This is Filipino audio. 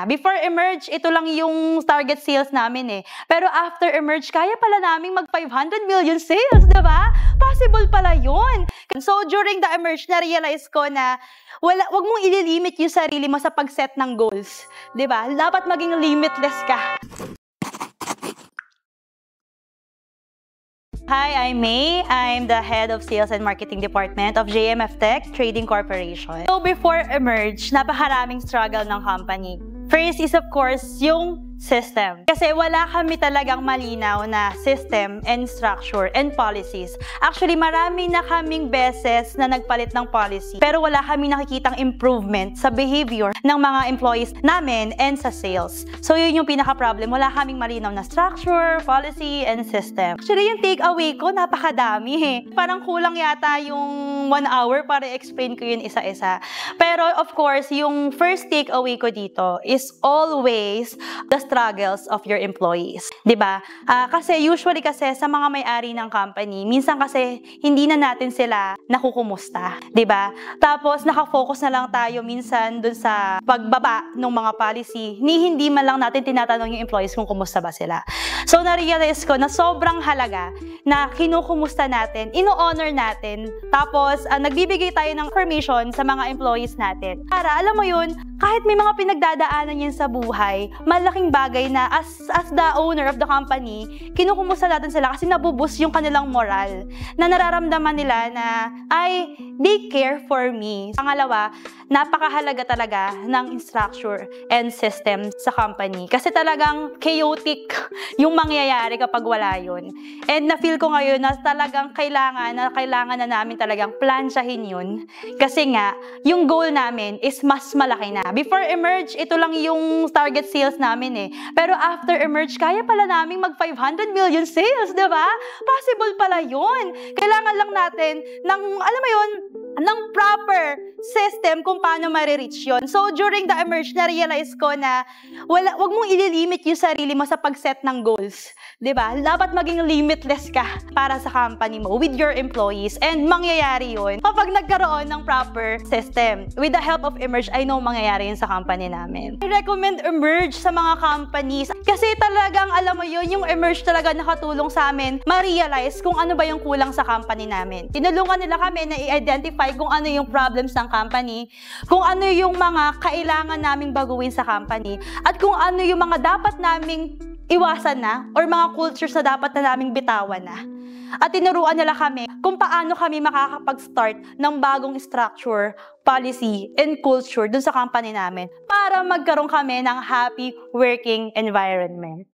Before Emerge, ito lang yung target sales namin eh. Pero after Emerge, kaya pala naming mag 500 million sales, diba? Possible pala yun. So during the Emerge, na-realize ko na wag mong ililimit yung sarili mo sa pag-set ng goals. Diba? Dapat maging limitless ka. Hi, I'm May. I'm the head of Sales and Marketing Department of JMF Tech Trading Corporation. So before Emerge, napakaraming struggle ng company. First is of course yung system. Kasi wala kami talagang malinaw na system and structure and policies. Actually, marami na kaming beses na nagpalit ng policy. Pero wala kami nakikitang improvement sa behavior ng mga employees namin and sa sales. So yun yung pinaka-problem. Wala kaming malinaw na structure, policy, and system. Actually, yung take-away ko, napakadami eh. Parang kulang yata yung 1 hour para i-explain ko yun isa-isa. Pero of course, yung first take-away ko dito is always the struggles of your employees. 'Di ba? Kasi usually kasi sa mga may-ari ng company, minsan kasi hindi na natin sila nakukumusta, 'di ba? Tapos naka-focus na lang tayo minsan dun sa pagbaba ng mga policy, hindi man lang natin tinatanong yung employees kung kumusta ba sila. So na-realize ko na sobrang halaga na kinukumusta natin, ino-honor natin, tapos nagbibigay tayo ng information sa mga employees natin. Para alam mo yun, kahit may mga pinagdadaanan yan sa buhay, malaking bagay na as the owner of the company, kinukumusta natin sila kasi nabubus yung kanilang moral. Na nararamdaman nila na, ay, they care for me. Pangalawa, napakahalaga talaga ng structure and system sa company. Kasi talagang chaotic yung mangyayari kapag wala yun. And na-feel ko ngayon na talagang kailangan na namin talagang plansyahin yun. Kasi nga, yung goal namin is mas malaki na. Before Emerge, ito lang yung target sales namin eh. Pero after Emerge, kaya pala naming mag 500 million sales, diba? Possible pala yun. Kailangan lang natin ng, alam mo yun, ng proper system kung paano ma-reach yun. So, during the Emerge, na-realize ko na wag mong ililimit yung sarili mo sa pag-set ng goals. Diba? Dapat maging limitless ka para sa company mo with your employees. And mangyayari yun kapag nagkaroon ng proper system. With the help of Emerge, I know mangyayari yun sa company namin. I recommend Emerge sa mga companies. Kasi talagang, alam mo yun, yung Emerge talaga nakatulong sa amin ma-realize kung ano ba yung kulang sa company namin. Tinulungan nila kami na i-identify kung ano yung problems ng company, kung ano yung mga kailangan naming baguhin sa company, at kung ano yung mga dapat naming iwasan na or mga cultures na dapat na naming bitawan na. At tinuruan nila kami kung paano kami makakapag-start ng bagong structure, policy, and culture dun sa company namin para magkaroon kami ng happy working environment.